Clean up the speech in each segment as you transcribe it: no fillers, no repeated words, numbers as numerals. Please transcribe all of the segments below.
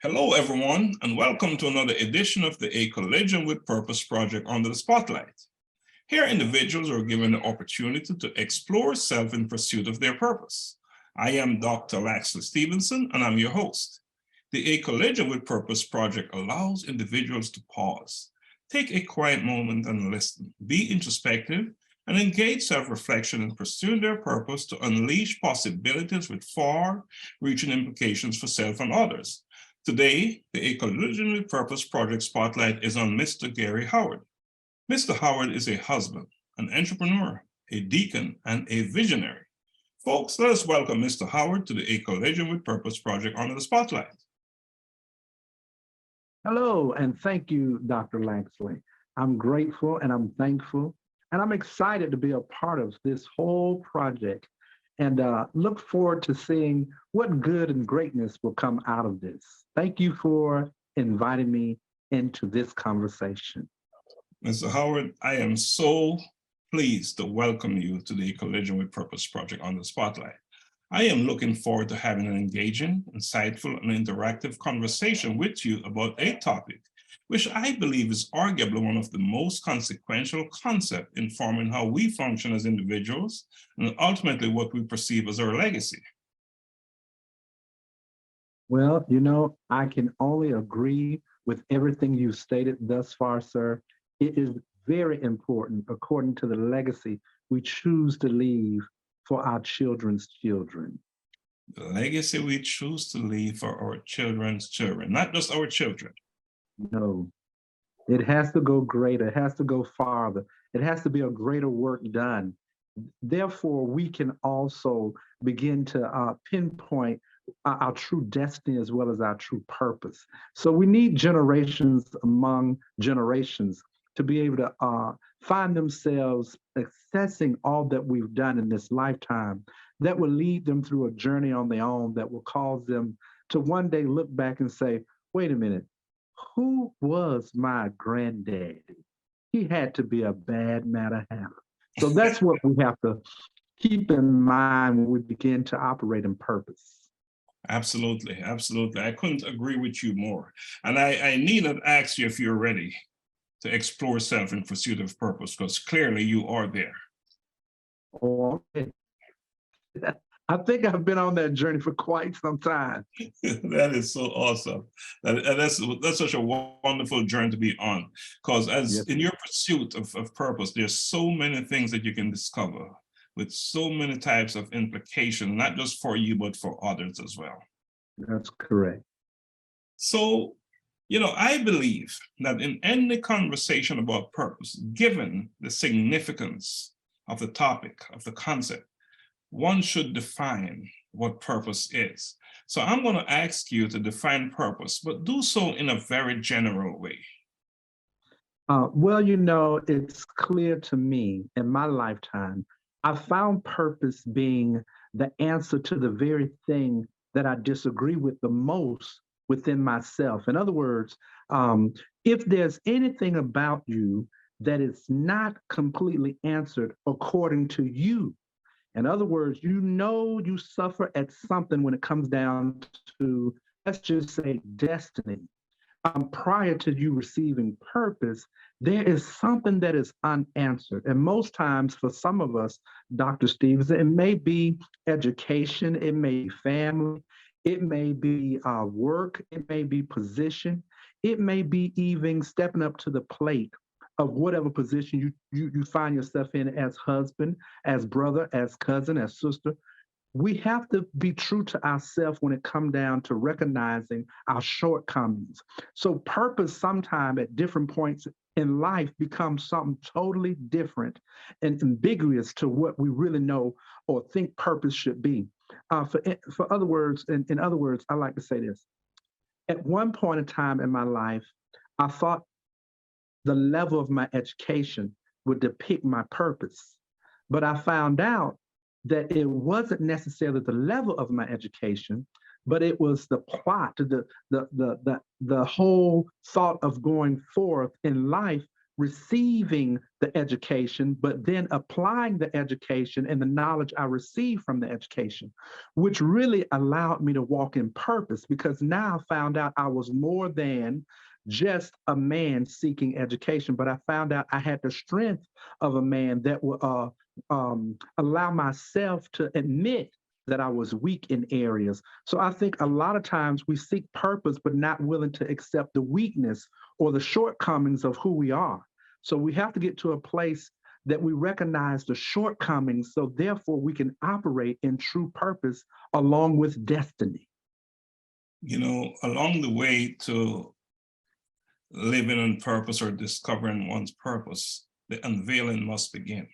Hello, everyone, and welcome to another edition of the A Collision with Purpose project under the spotlight. Here, individuals are given the opportunity to explore self in pursuit of their purpose. I am Dr. Laxley Stephenson, and I'm your host. The A Collision with Purpose project allows individuals to pause, take a quiet moment and listen, be introspective, and engage self-reflection in pursuing their purpose to unleash possibilities with far-reaching implications for self and others. Today, the A Collision with Purpose project spotlight is on Mr. Gary Howard. Mr. Howard is a husband, an entrepreneur, a deacon, and a visionary. Folks, let us welcome Mr. Howard to the A Collision with Purpose project under the spotlight. Hello, and thank you, Dr. Laxley. I'm grateful and I'm thankful, and I'm excited to be a part of this whole project and look forward to seeing what good and greatness will come out of this. Thank you for inviting me into this conversation. Mr. Howard, I am so pleased to welcome you to the Collision with Purpose project on the spotlight. I am looking forward to having an engaging, insightful, and interactive conversation with you about a topic which I believe is arguably one of the most consequential concepts in forming how we function as individuals and ultimately what we perceive as our legacy. Well, I can only agree with everything you've stated thus far, sir. It is very important, according to the legacy we choose to leave for our children's children. The legacy we choose to leave for our children's children, not just our children. No, it has to go greater. It has to go farther. It has to be a greater work done. Therefore, we can also begin to pinpoint our true destiny as well as our true purpose. So we need generations among generations to be able to find themselves accessing all that we've done in this lifetime that will lead them through a journey on their own that will cause them to one day look back and say, wait a minute, who was my granddaddy? He had to be a bad matter half. So that's what we have to keep in mind when we begin to operate in purpose. Absolutely, absolutely. I couldn't agree with you more. And I need to ask you if you're ready to explore self in pursuit of purpose, because clearly you are there. Oh, okay. I think I've been on that journey for quite some time. That is so awesome. That's such a wonderful journey to be on, because in your pursuit of purpose, there's so many things that you can discover with so many types of implications, not just for you, but for others as well. That's correct. So, I believe that in any conversation about purpose, given the significance of the topic, of the concept, one should define what purpose is. So I'm going to ask you to define purpose, but do so in a very general way. Well, it's clear to me in my lifetime, I found purpose being the answer to the very thing that I disagree with the most within myself. In other words, if there's anything about you that is not completely answered according to you, in other words, you suffer at something when it comes down to, let's just say, destiny. Prior to you receiving purpose, there is something that is unanswered. And most times for some of us, Dr. Stephenson, it may be education, it may be family, it may be work, it may be position, it may be even stepping up to the plate of whatever position you find yourself in as husband, as brother, as cousin, as sister. We have to be true to ourselves when it comes down to recognizing our shortcomings. So purpose sometime at different points in life becomes something totally different and ambiguous to what we really know or think purpose should be. In other words, I like to say this. At one point in time in my life, I thought the level of my education would depict my purpose. But I found out that it wasn't necessarily the level of my education, but it was the plot, the whole thought of going forth in life receiving the education, but then applying the education and the knowledge I received from the education, which really allowed me to walk in purpose, because now I found out I was more than just a man seeking education, but I found out I had the strength of a man that would allow myself to admit that I was weak in areas. So I think a lot of times we seek purpose, but not willing to accept the weakness or the shortcomings of who we are. So we have to get to a place that we recognize the shortcomings, so therefore we can operate in true purpose along with destiny. You know, along the way to living on purpose or discovering one's purpose, the unveiling must begin.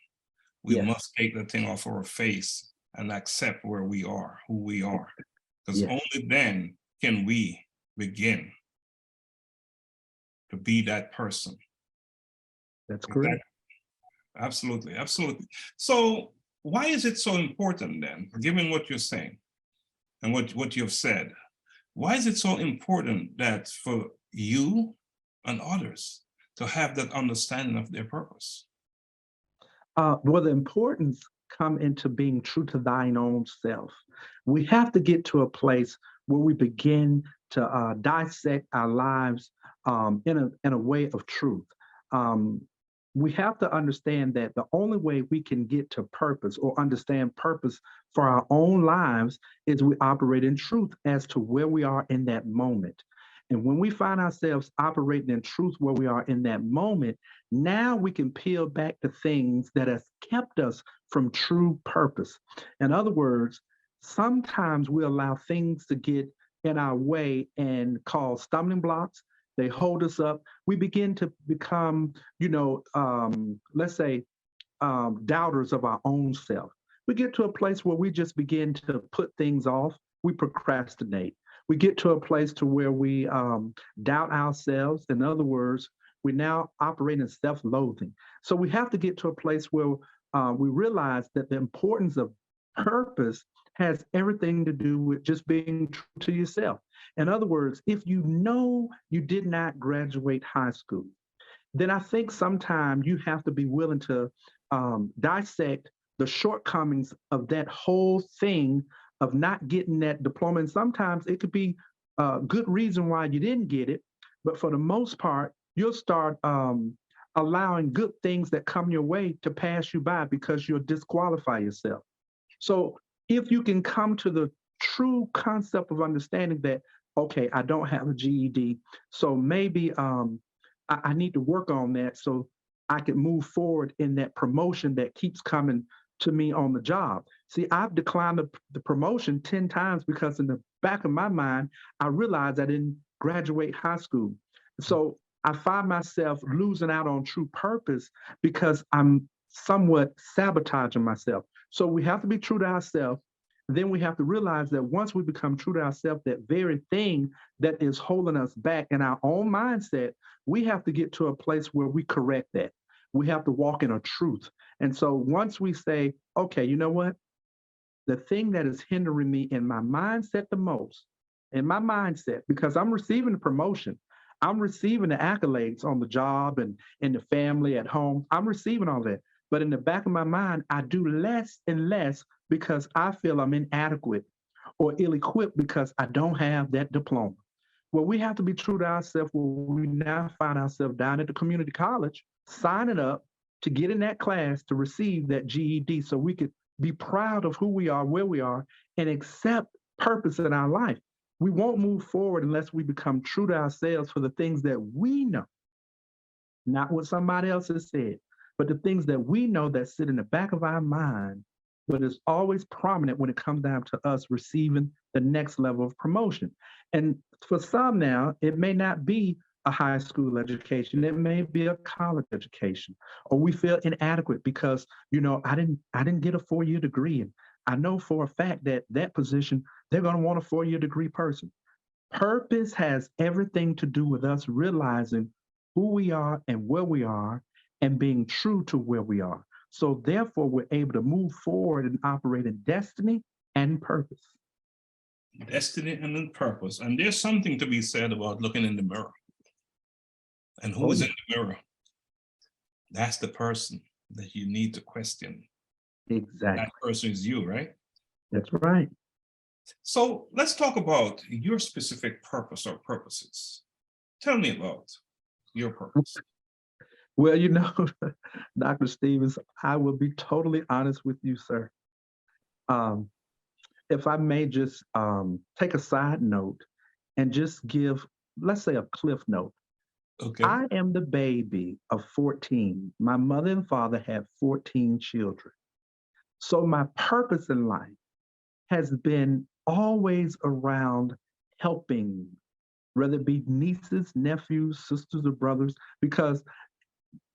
We Yes. must take the thing off our face and accept where we are, who we are, because Yes. only then can we begin to be that person. That's correct. Absolutely, absolutely. So why is it so important then, given what you're saying and what you've said, why is it so important that for you and others to have that understanding of their purpose? Well, the importance come into being true to thine own self. We have to get to a place where we begin to dissect our lives in a way of truth. We have to understand that the only way we can get to purpose or understand purpose for our own lives is we operate in truth as to where we are in that moment. And when we find ourselves operating in truth where we are in that moment, now we can peel back the things that have kept us from true purpose. In other words, sometimes we allow things to get in our way and cause stumbling blocks. They hold us up. We begin to become, let's say, doubters of our own self. We get to a place where we just begin to put things off. We procrastinate. We get to a place to where we doubt ourselves. In other words, we now operate in self-loathing. So we have to get to a place where we realize that the importance of purpose has everything to do with just being true to yourself. In other words, if you know you did not graduate high school, then I think sometimes you have to be willing to dissect the shortcomings of that whole thing of not getting that diploma. And sometimes it could be a good reason why you didn't get it, but for the most part, you'll start allowing good things that come your way to pass you by because you'll disqualify yourself. So if you can come to the true concept of understanding that, okay, I don't have a GED, so maybe I need to work on that so I can move forward in that promotion that keeps coming to me on the job. See, I've declined the promotion 10 times because in the back of my mind, I realized I didn't graduate high school. So I find myself losing out on true purpose because I'm somewhat sabotaging myself. So we have to be true to ourselves. Then we have to realize that once we become true to ourselves, that very thing that is holding us back in our own mindset, we have to get to a place where we correct that. We have to walk in a truth. And so once we say, okay, you know what? The thing that is hindering me in my mindset the most, in my mindset, because I'm receiving the promotion, I'm receiving the accolades on the job and in the family at home, I'm receiving all that. But in the back of my mind, I do less and less because I feel I'm inadequate or ill-equipped because I don't have that diploma. Well, we have to be true to ourselves where we now find ourselves down at the community college, signing up to get in that class to receive that GED so we could be proud of who we are, where we are, and accept purpose in our life. We won't move forward unless we become true to ourselves for the things that we know, not what somebody else has said, but the things that we know that sit in the back of our mind, but is always prominent when it comes down to us receiving the next level of promotion. And for some now, it may not be a high school education, it may be a college education, or we feel inadequate because, I didn't get a 4-year degree. And I know for a fact that that position, they're going to want a 4-year degree person. Purpose has everything to do with us realizing who we are and where we are and being true to where we are. So therefore, we're able to move forward and operate in destiny and purpose. Destiny and in purpose. And there's something to be said about looking in the mirror. And who is in the mirror? That's the person that you need to question. Exactly. That person is you, right? That's right. So let's talk about your specific purpose or purposes. Tell me about your purpose. Well, Dr. Stevens, I will be totally honest with you, sir. Um, if I may just take a side note and just give, let's say, a cliff note. Okay. I am the baby of 14. My mother and father had 14 children. So my purpose in life has been always around helping, whether it be nieces, nephews, sisters, or brothers, because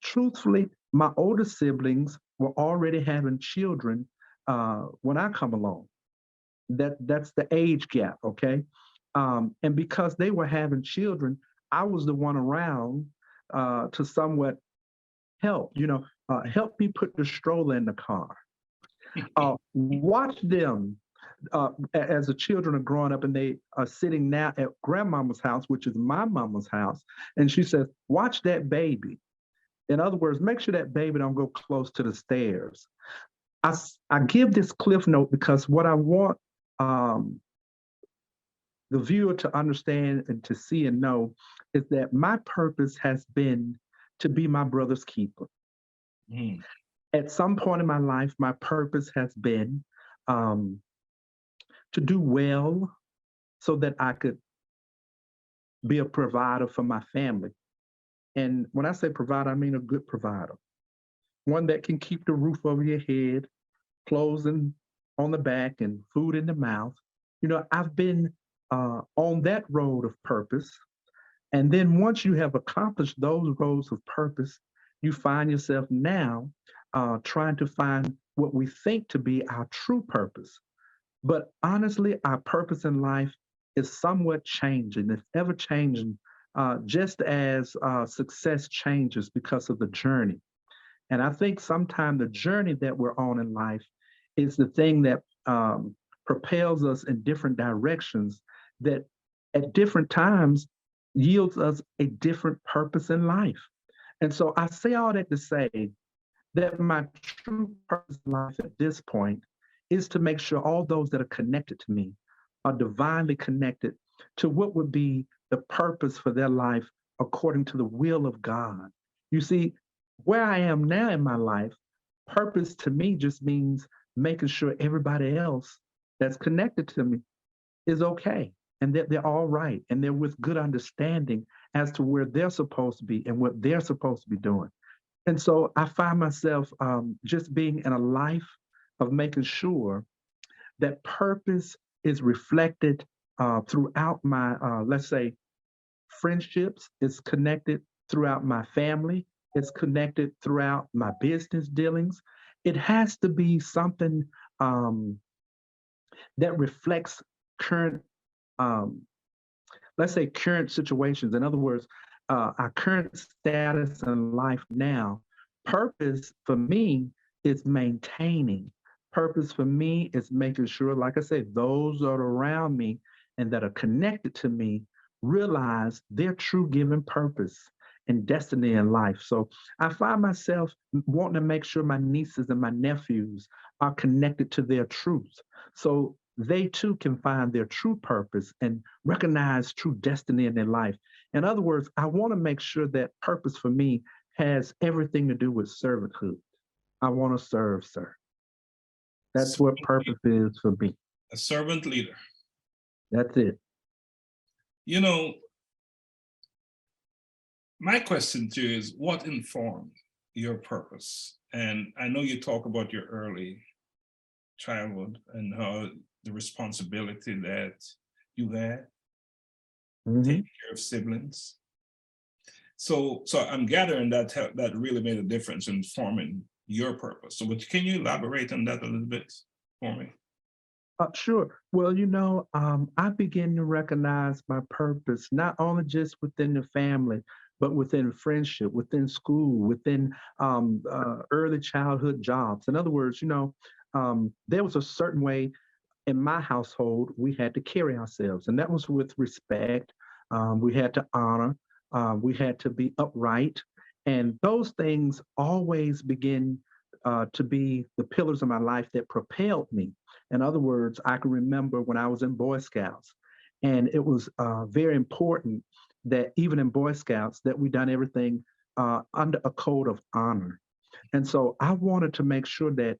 truthfully, my older siblings were already having children when I come along. That's the age gap, okay? And because they were having children, I was the one around to somewhat help, help me put the stroller in the car. Watch them as the children are growing up and they are sitting now at grandmama's house, which is my mama's house. And she says, watch that baby. In other words, make sure that baby don't go close to the stairs. I give this cliff note because what I want the viewer to understand and to see and know is that my purpose has been to be my brother's keeper. Mm. At some point in my life, my purpose has been to do well so that I could be a provider for my family. And when I say provider, I mean a good provider, one that can keep the roof over your head, clothes on the back, and food in the mouth. I've been on that road of purpose. And then once you have accomplished those roads of purpose, you find yourself now trying to find what we think to be our true purpose. But honestly, our purpose in life is somewhat changing. It's ever changing, just as success changes because of the journey. And I think sometimes the journey that we're on in life is the thing that propels us in different directions that at different times yields us a different purpose in life. And so I say all that to say that my true purpose in life at this point is to make sure all those that are connected to me are divinely connected to what would be the purpose for their life according to the will of God. You see, where I am now in my life, purpose to me just means making sure everybody else that's connected to me is okay and that they're all right and they're with good understanding as to where they're supposed to be and what they're supposed to be doing. And so I find myself just being in a life of making sure that purpose is reflected throughout my, let's say, friendships. It's connected throughout my family. It's connected throughout my business dealings. It has to be something that reflects current, um, let's say, current situations. In other words, our current status in life now. Purpose for me is maintaining. Purpose for me is making sure, like I said, those that are around me and that are connected to me realize their true given purpose and destiny in life. So I find myself wanting to make sure my nieces and my nephews are connected to their truth. So they too can find their true purpose and recognize true destiny in their life. In other words, I want to make sure that purpose for me has everything to do with servanthood. I want to serve, sir. That's what purpose is for me. A servant leader. That's it. My question to you is, what informed your purpose? And I know you talk about your early childhood and how the responsibility that you had, taking care of siblings. So I'm gathering that that really made a difference in forming your purpose. So can you elaborate on that a little bit for me? Sure. Well, I begin to recognize my purpose, not only just within the family, but within friendship, within school, within early childhood jobs. In other words, there was a certain way in my household we had to carry ourselves, and that was with respect. We had to honor. We had to be upright. And those things always begin to be the pillars of my life that propelled me. In other words, I can remember when I was in Boy Scouts, and it was very important that even in Boy Scouts that we done everything under a code of honor. And so I wanted to make sure that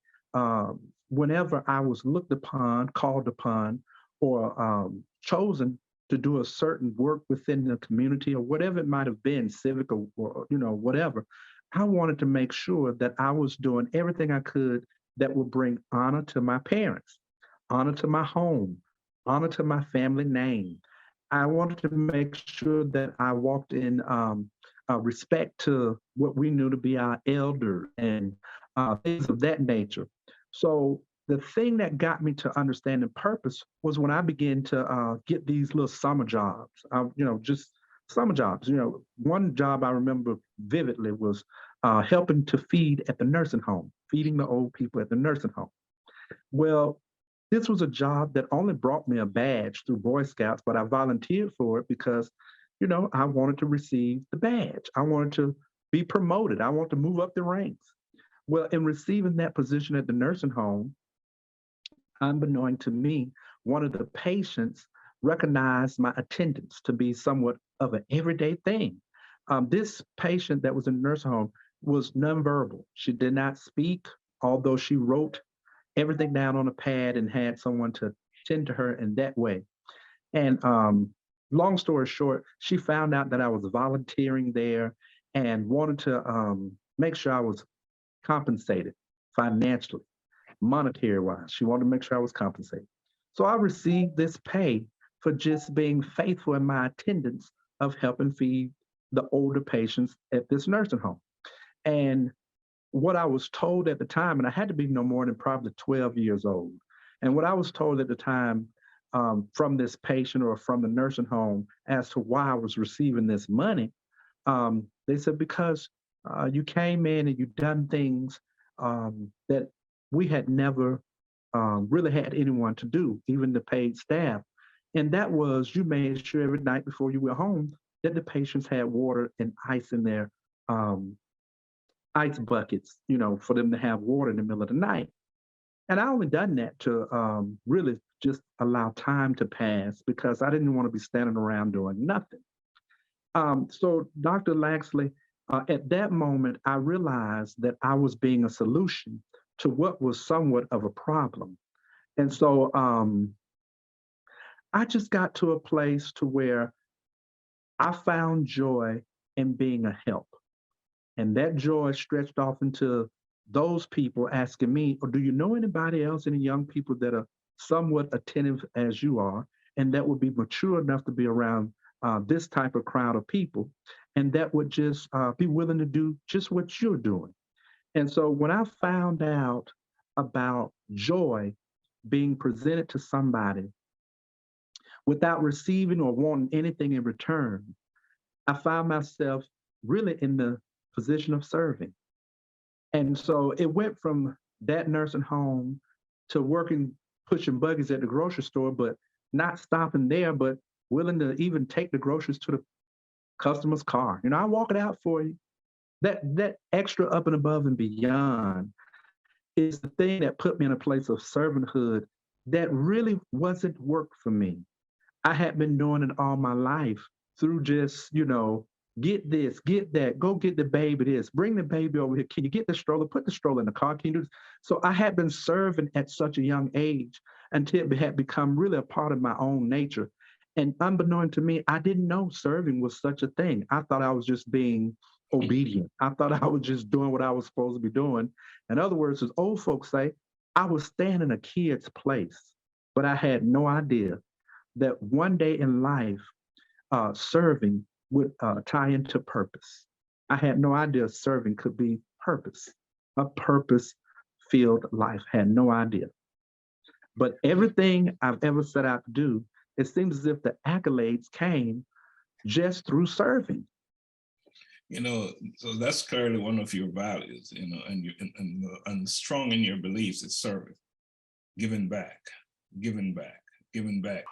whenever I was looked upon, called upon, or chosen to do a certain work within the community or whatever it might have been, civic or whatever, I wanted to make sure that I was doing everything I could that would bring honor to my parents, honor to my home, honor to my family name. I wanted to make sure that I walked in respect to what we knew to be our elder and things of that nature. So the thing that got me to understanding purpose was when I began to get these little summer jobs, just summer jobs. One job I remember vividly was helping to feed at the nursing home, feeding the old people at the nursing home. Well, this was a job that only brought me a badge through Boy Scouts, but I volunteered for it because, I wanted to receive the badge. I wanted to be promoted. I wanted to move up the ranks. Well, in receiving that position at the nursing home, unbeknown to me, one of the patients recognized my attendance to be somewhat of an everyday thing. This patient that was in the nursing home was nonverbal. She did not speak, although she wrote everything down on a pad and had someone to tend to her in that way. And long story short, she found out that I was volunteering there and wanted to make sure I was compensated financially, monetary wise. She wanted to make sure I was compensated. So I received this pay for just being faithful in my attendance of helping feed the older patients at this nursing home. And what I was told at the time, and I had to be no more than probably 12 years old. And what I was told at the time from this patient or from the nursing home as to why I was receiving this money, they said, because you came in and you done things that we had never really had anyone to do, even the paid staff. And that was you made sure every night before you went home that the patients had water and ice in their ice buckets, for them to have water in the middle of the night. And I only done that to really just allow time to pass because I didn't want to be standing around doing nothing. So Dr. Laxley, at that moment, I realized that I was being a solution to what was somewhat of a problem. And so I just got to a place to where I found joy in being a help. And that joy stretched off into those people asking me, or do you know anybody else, any young people that are somewhat attentive as you are, and that would be mature enough to be around this type of crowd of people, and that would just be willing to do just what you're doing. And so when I found out about joy being presented to somebody without receiving or wanting anything in return, I found myself really in the position of serving. And so it went from that nursing home to working, pushing buggies at the grocery store, but not stopping there, but willing to even take the groceries to the customer's car. I walk it out for you. That extra up and above and beyond is the thing that put me in a place of servanthood that really wasn't work for me. I had been doing it all my life through just, get this, get that, go get the baby this, bring the baby over here. Can you get the stroller? Put the stroller in the car. Can you do this? So I had been serving at such a young age until it had become really a part of my own nature. And unbeknown to me, I didn't know serving was such a thing. I thought I was just being obedient. I thought I was just doing what I was supposed to be doing. In other words, as old folks say, I was staying in a kid's place, but I had no idea that one day in life, serving would tie into purpose. I had no idea serving could be purpose, a purpose-filled life. Had no idea. But everything I've ever set out to do, it seems as if the accolades came just through serving. So that's clearly one of your values, and strong in your beliefs is serving, giving back, giving back, giving back.